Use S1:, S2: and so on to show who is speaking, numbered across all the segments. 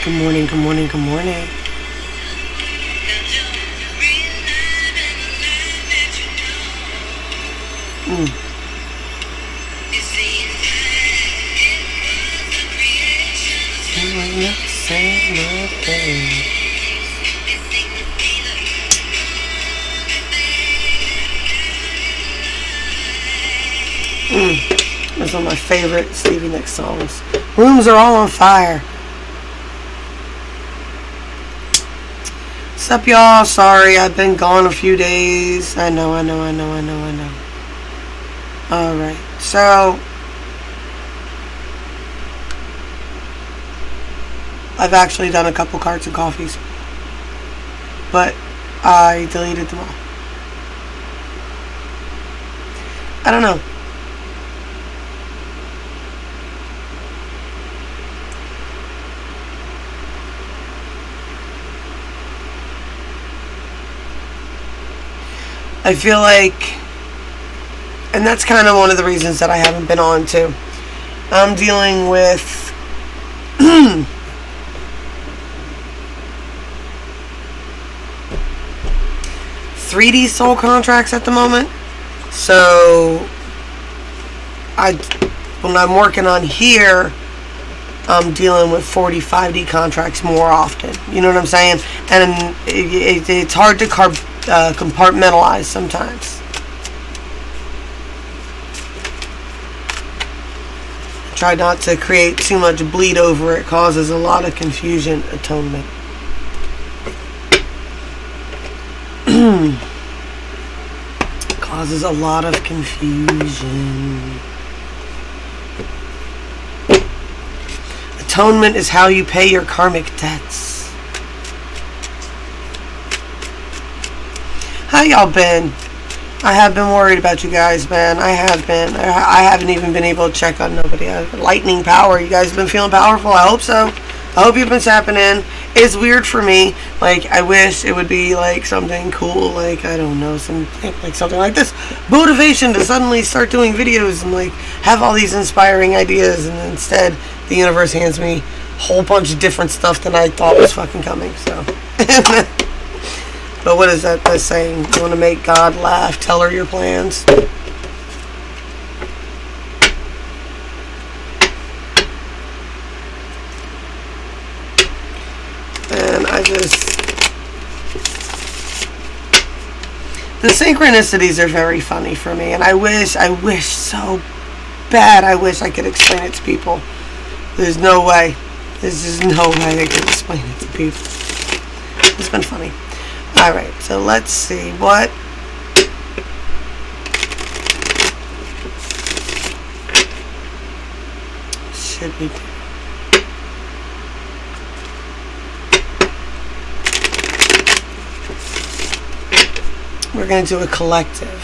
S1: Good morning, good morning, good morning. That's one of my favorite Stevie Nicks songs. Rooms are all on fire. What's up, y'all? Sorry, I've been gone a few days. I know. Alright, so I've actually done a couple cards of coffees, but I deleted them all. I don't know. I feel like, and that's kind of one of the reasons that I haven't been on too. I'm dealing with 3D soul contracts at the moment. So when I'm working on here, I'm dealing with 45D contracts more often. You know what I'm saying? And it's hard to compartmentalize sometimes. Try not to create too much bleed over. It causes a lot of confusion. Atonement. Causes a lot of confusion. Atonement is how you pay your karmic debts. How y'all been? I have been worried about you guys, man. I have been. I haven't even been able to check on nobody. Lightning power. You guys have been feeling powerful? I hope so. I hope you've been tapping in. It's weird for me. Like, I wish it would be like something cool. Like, I don't know, like something like this. Motivation to suddenly start doing videos and like have all these inspiring ideas, and instead the universe hands me a whole bunch of different stuff than I thought was fucking coming. So. But what is that saying? You want to make God laugh? Tell her your plans. And the synchronicities are very funny for me, and I wish so bad, I wish I could explain it to people. There's no way. There's just no way I could explain it to people. It's been funny. Alright, so let's see what should we do? We're going to do a collective.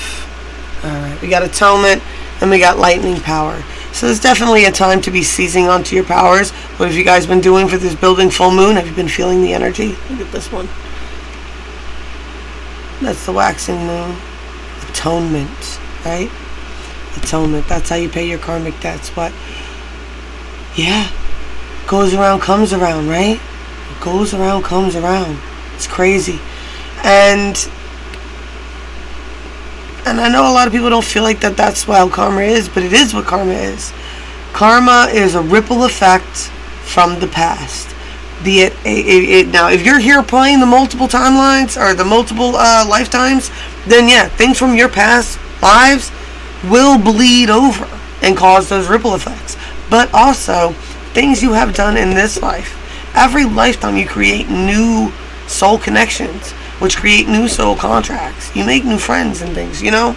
S1: Alright, we got atonement and we got lightning power. So there's definitely a time to be seizing onto your powers. What have you guys been doing for this building full moon? Have you been feeling the energy? Look at this one. That's the waxing moon. Atonement, right? Atonement. That's how you pay your karmic debts. But, yeah. Goes around, comes around, right? What goes around, comes around. It's crazy. And I know a lot of people don't feel like that's how karma is, but it is what karma is. Karma is a ripple effect from the past. Be it now, if you're here playing the multiple timelines or the multiple lifetimes, then yeah, things from your past lives will bleed over and cause those ripple effects. But also, things you have done in this life. Every lifetime you create new soul connections, which create new soul contracts. You make new friends and things, you know?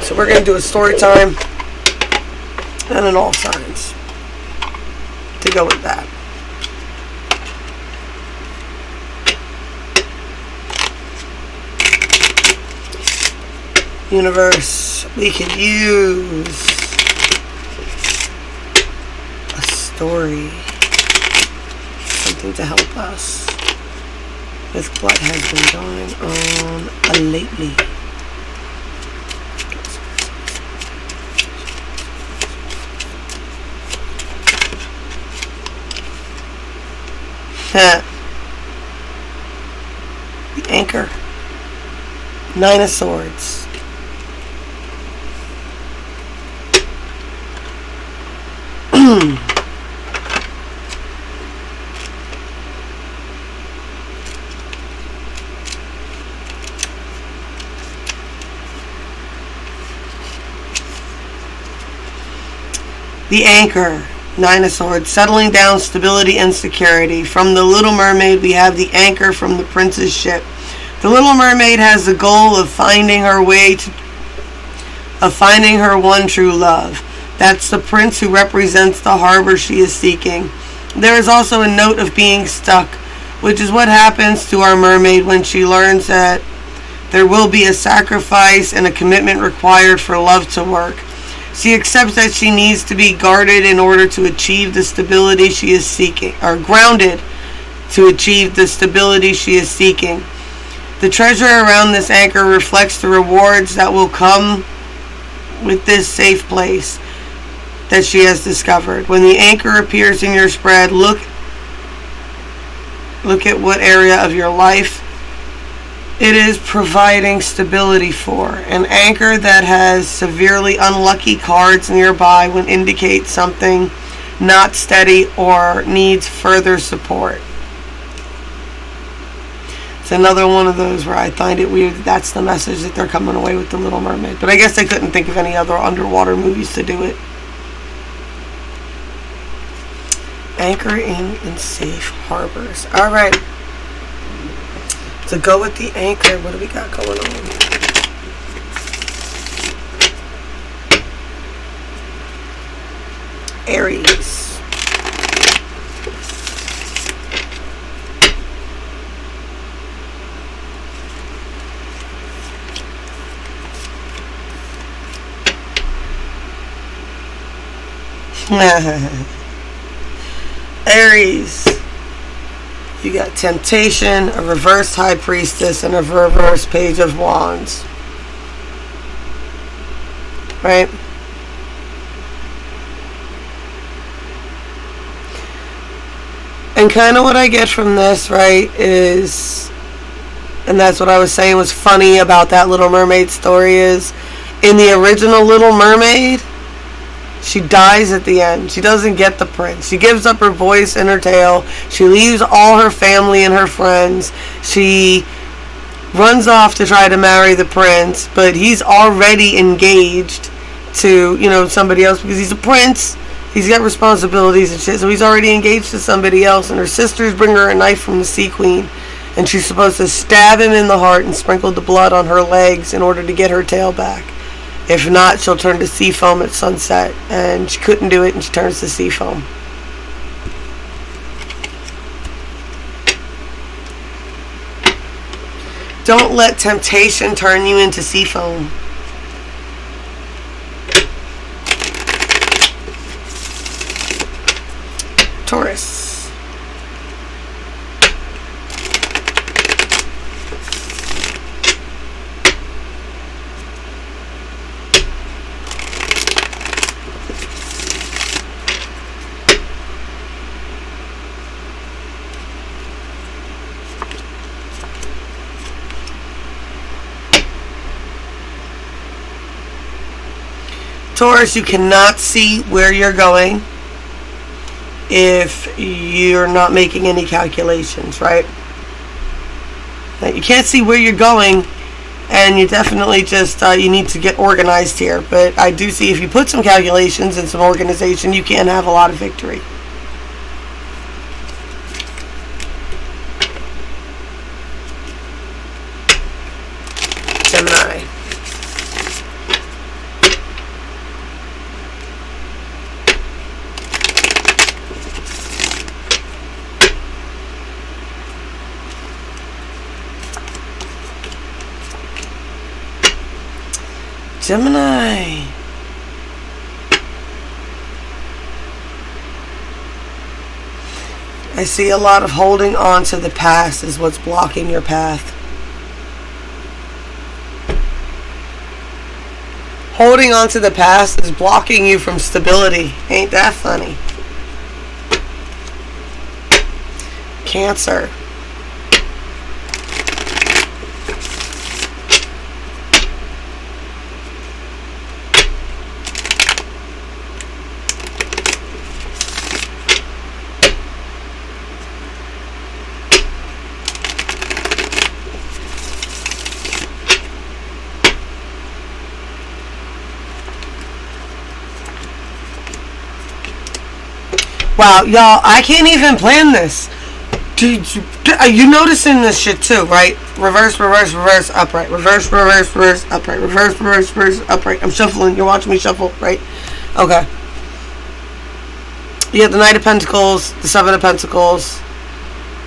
S1: So we're going to do a story time and an all signs to go with that. Universe, we could use a story, something to help us with what has been going on lately. The Anchor. 9 of Swords. The Anchor. 9 of Swords. Settling down, stability, and security. From the Little Mermaid, we have the anchor from the prince's ship. The Little Mermaid has the goal of finding her one true love. That's the prince who represents the harbor she is seeking. There is also a note of being stuck, which is what happens to our mermaid when she learns that there will be a sacrifice and a commitment required for love to work. She accepts that she needs to be guarded in order to achieve the stability she is seeking, or grounded to achieve the stability she is seeking. The treasure around this anchor reflects the rewards that will come with this safe place that she has discovered. When the anchor appears in your spread, look at what area of your life it is providing stability for. An anchor that has severely unlucky cards nearby would indicate something not steady or needs further support. It's another one of those where I find it weird that that's the message that they're coming away with The Little Mermaid. But I guess they couldn't think of any other underwater movies to do it. Anchoring in safe harbors. Alright. To go with the anchor, what do we got going on? Aries. Aries. You got Temptation, a reverse High Priestess, and a reverse Page of Wands. Right? And kind of what I get from this, right, is, and that's what I was saying was funny about that Little Mermaid story, is in the original Little Mermaid, she dies at the end. She doesn't get the prince. She gives up her voice and her tail. She leaves all her family and her friends. She runs off to try to marry the prince, but he's already engaged to, somebody else because he's a prince. He's got responsibilities and shit, so he's already engaged to somebody else. And her sisters bring her a knife from the Sea Queen, and she's supposed to stab him in the heart and sprinkle the blood on her legs in order to get her tail back. If not, she'll turn to sea foam at sunset. And she couldn't do it, and she turns to sea foam. Don't let temptation turn you into sea foam. Taurus. Taurus, you cannot see where you're going if you're not making any calculations, right? You can't see where you're going, and you definitely just, you need to get organized here. But I do see if you put some calculations and some organization, you can have a lot of victory. Gemini. Gemini. I see a lot of holding on to the past is what's blocking your path. Holding on to the past is blocking you from stability. Ain't that funny? Cancer. Wow, y'all, I can't even plan this. Are you noticing this shit too, right? Reverse, reverse, reverse, upright. Reverse, reverse, reverse, upright. Reverse, reverse, reverse, upright. I'm shuffling. You're watching me shuffle, right? Okay. You have the Knight of Pentacles, the Seven of Pentacles,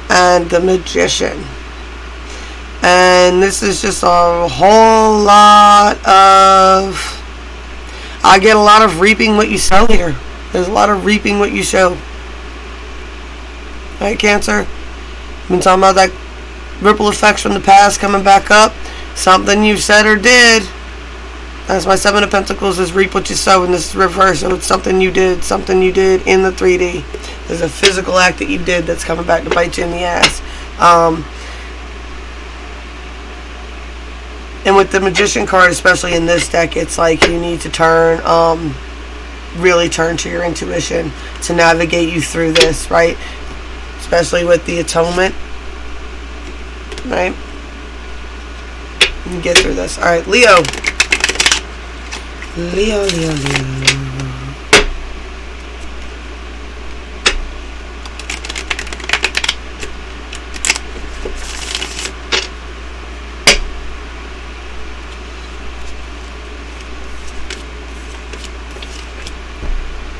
S1: and the Magician. And this is just a whole lot of... I get a lot of reaping what you sow here. There's a lot of reaping what you sow. Right, Cancer? I've been talking about that ripple effects from the past coming back up. Something you said or did. That's my Seven of Pentacles is reap what you sow, and this is reverse. So it's something you did in the 3D. There's a physical act that you did that's coming back to bite you in the ass. And with the Magician card, especially in this deck, it's like you need to turn... really turn to your intuition to navigate you through this, right? Especially with the atonement, right? You get through this. All right, Leo. Leo, Leo, Leo.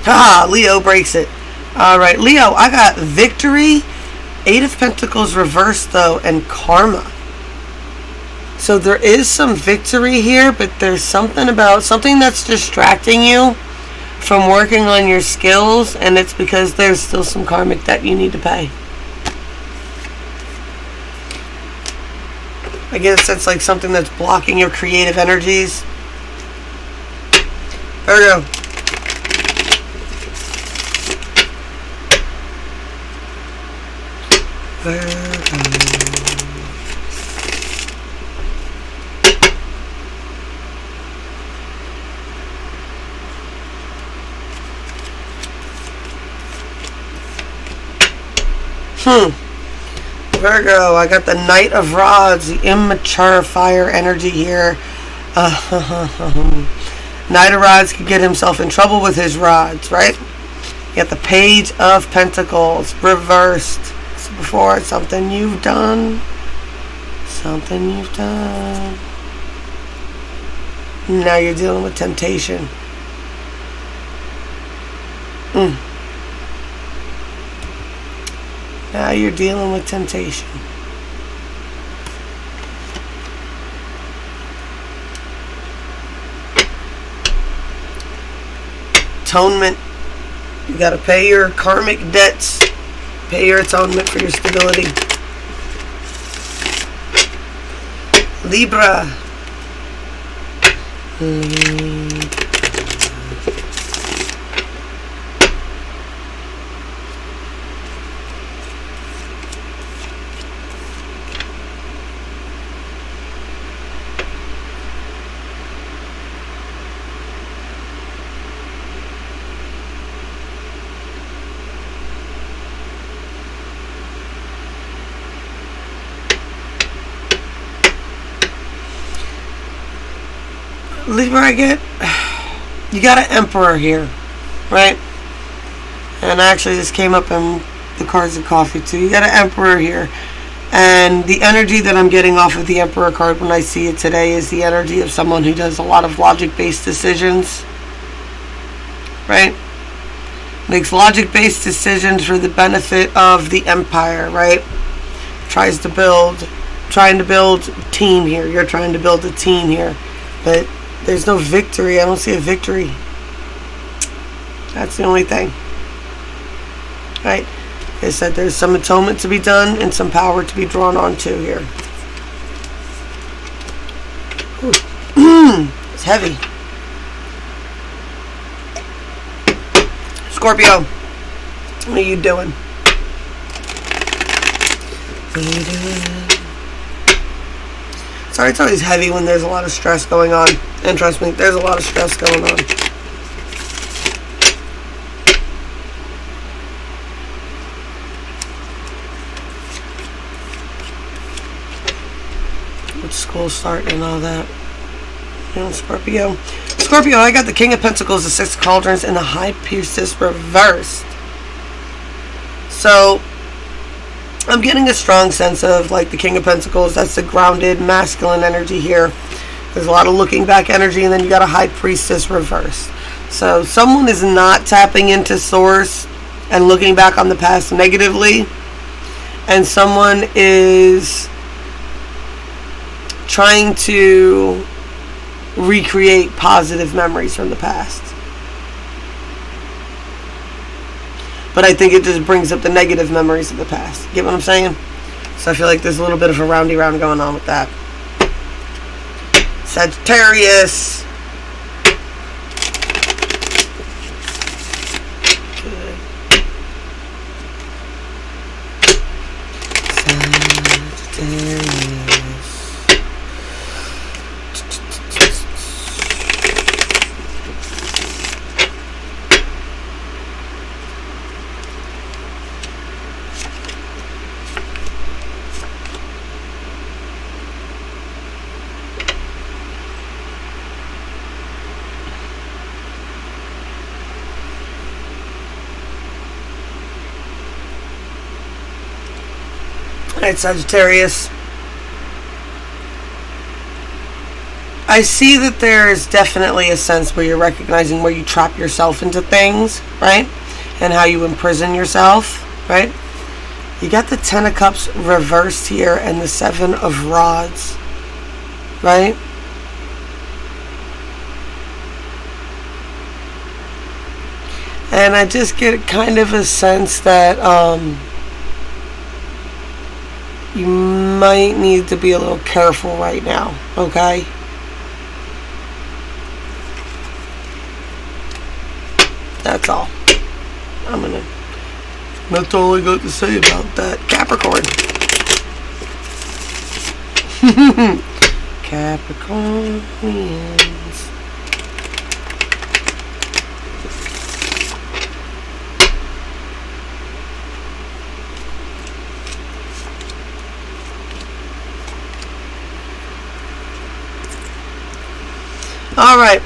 S1: Haha, Leo breaks it. Alright, Leo, I got victory, Eight of Pentacles reversed, though, and karma. So there is some victory here, but there's something that's distracting you from working on your skills, and it's because there's still some karmic debt you need to pay. I guess it's like something that's blocking your creative energies. Virgo. Virgo, I got the Knight of Rods, the immature fire energy here. Knight of Rods could get himself in trouble with his rods, right? You got the Page of Pentacles reversed. So before, something you've done. Something you've done. Now you're dealing with temptation. Now you're dealing with temptation. Atonement. You gotta pay your karmic debts. Pay your atonement for your stability. Libra. Libra, I get, you got an Emperor here, right? And actually this came up in the Cards of Coffee too. You got an Emperor here. And the energy that I'm getting off of the Emperor card when I see it today is the energy of someone who does a lot of logic-based decisions, right? Makes logic-based decisions for the benefit of the empire, right? Trying to build team here. You're trying to build a team here. But there's no victory. I don't see a victory. That's the only thing. Right? They said there's some atonement to be done and some power to be drawn onto here. It's heavy. Scorpio, what are you doing? Sorry, it's always heavy when there's a lot of stress going on. And trust me, there's a lot of stress going on. With school starting and all that. You know, Scorpio. Scorpio, I got the King of Pentacles, the Six of Cauldrons, and the High Priestess reversed. So, I'm getting a strong sense of, like, the King of Pentacles. That's the grounded, masculine energy here. There's a lot of looking back energy, and then you got a High Priestess reversed. So, someone is not tapping into Source and looking back on the past negatively. And someone is trying to recreate positive memories from the past. But I think it just brings up the negative memories of the past. Get what I'm saying? So I feel like there's a little bit of a roundy round going on with that. Sagittarius. Sagittarius. Alright, Sagittarius. I see that there is definitely a sense where you're recognizing where you trap yourself into things, right? And how you imprison yourself, right? You got the Ten of Cups reversed here and the Seven of Rods, right? And I just get kind of a sense that you might need to be a little careful right now, okay? That's all. That's all I got to say about that. Capricorn. Capricornians. Alright,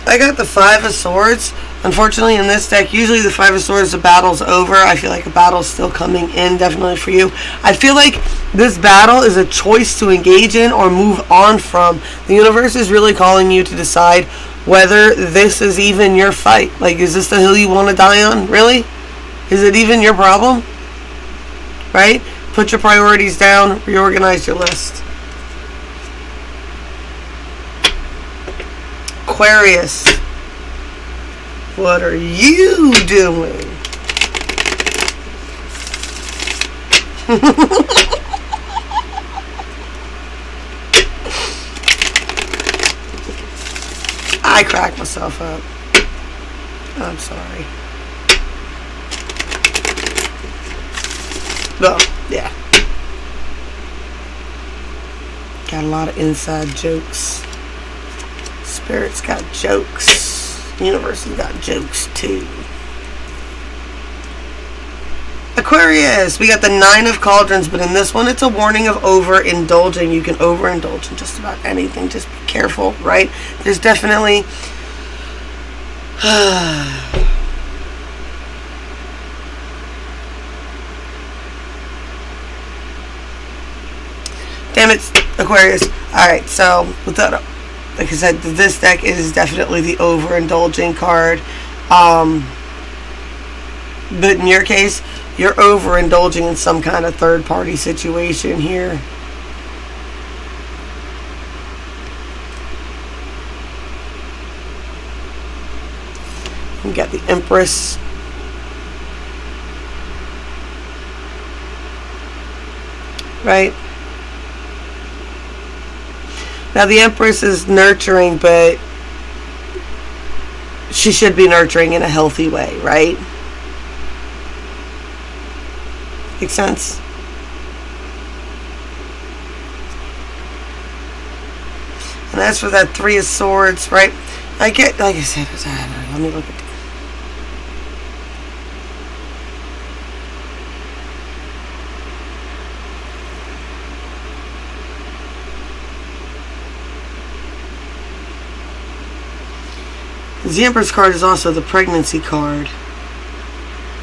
S1: I got the Five of Swords. Unfortunately, in this deck, usually the Five of Swords, the battle's over. I feel like a battle's still coming in, definitely for you. I feel like this battle is a choice to engage in or move on from. The universe is really calling you to decide whether this is even your fight. Like, is this the hill you want to die on? Really? Is it even your problem? Right? Put your priorities down, reorganize your list. Aquarius, what are you doing? I cracked myself up. I'm sorry. No, yeah. Got a lot of inside jokes. Spirit's got jokes. Universe has got jokes too. Aquarius, we got the Nine of Cauldrons, but in this one it's a warning of overindulging. You can overindulge in just about anything. Just be careful, right? There's definitely damn it, Aquarius. Alright, so with that, like I said, this deck is definitely the overindulging card. But in your case, you're overindulging in some kind of third-party situation here. You got the Empress. Right? Now the Empress is nurturing, but she should be nurturing in a healthy way, right? Makes sense? And that's for that 3 of Swords, right? I get, like I said, let me look at the Empress card is also the pregnancy card,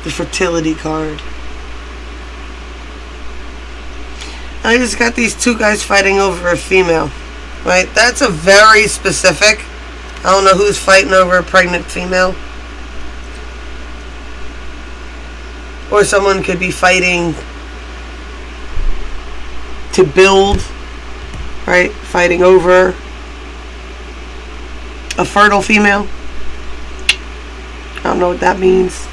S1: the fertility card. I just got these 2 guys fighting over a female, right? That's a very specific. I don't know who's fighting over a pregnant female. Or someone could be fighting to build, right? Fighting over a fertile female. I don't know what that means.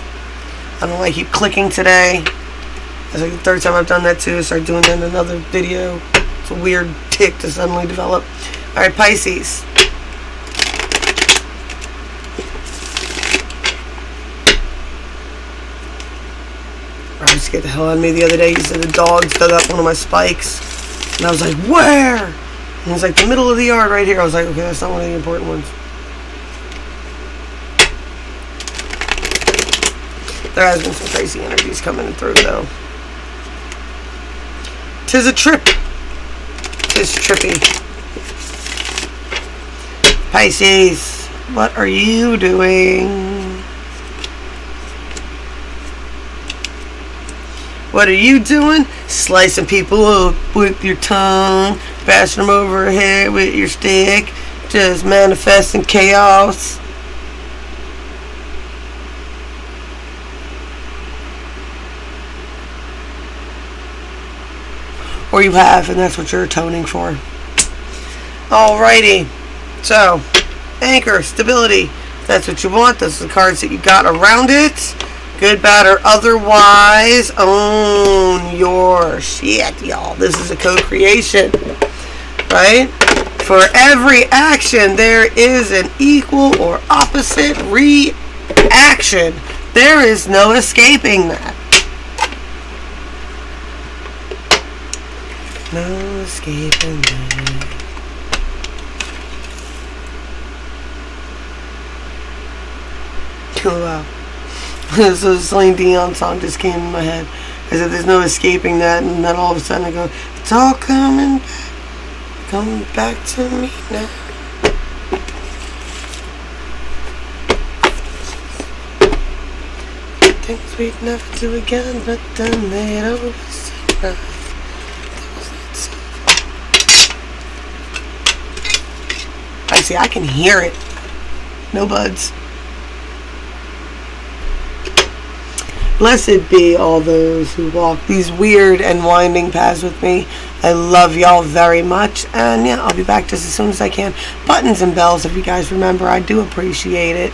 S1: I don't know why I keep clicking today. That's like the 3rd time I've done that too. I started doing that in another video. It's a weird tick to suddenly develop. Alright, Pisces. I scared the hell out of me the other day. He said the dogs dug up one of my spikes. And I was like, where? And it was like the middle of the yard right here. I was like, okay, that's not one of the important ones. There has been some crazy energies coming through, though. 'Tis a trip. 'Tis trippy. Pisces, what are you doing? What are you doing? Slicing people up with your tongue, bashing them over the head with your stick, just manifesting chaos. Or you have, and that's what you're atoning for. Alrighty. So, anchor, stability. If that's what you want. Those are the cards that you got around it. Good, bad, or otherwise. Own your shit, y'all. This is a co-creation. Right? For every action, there is an equal or opposite reaction. There is no escaping that. No escaping that. Oh wow. So the Celine Dion song just came in my head. I said there's no escaping that, and then all of a sudden I go, it's all coming back to me now. Things we'd never do again, but then they'd always surprise. I see, I can hear it. No buds. Blessed be all those who walk these weird and winding paths with me. I love y'all very much. And yeah, I'll be back just as soon as I can. Buttons and bells, if you guys remember. I do appreciate it.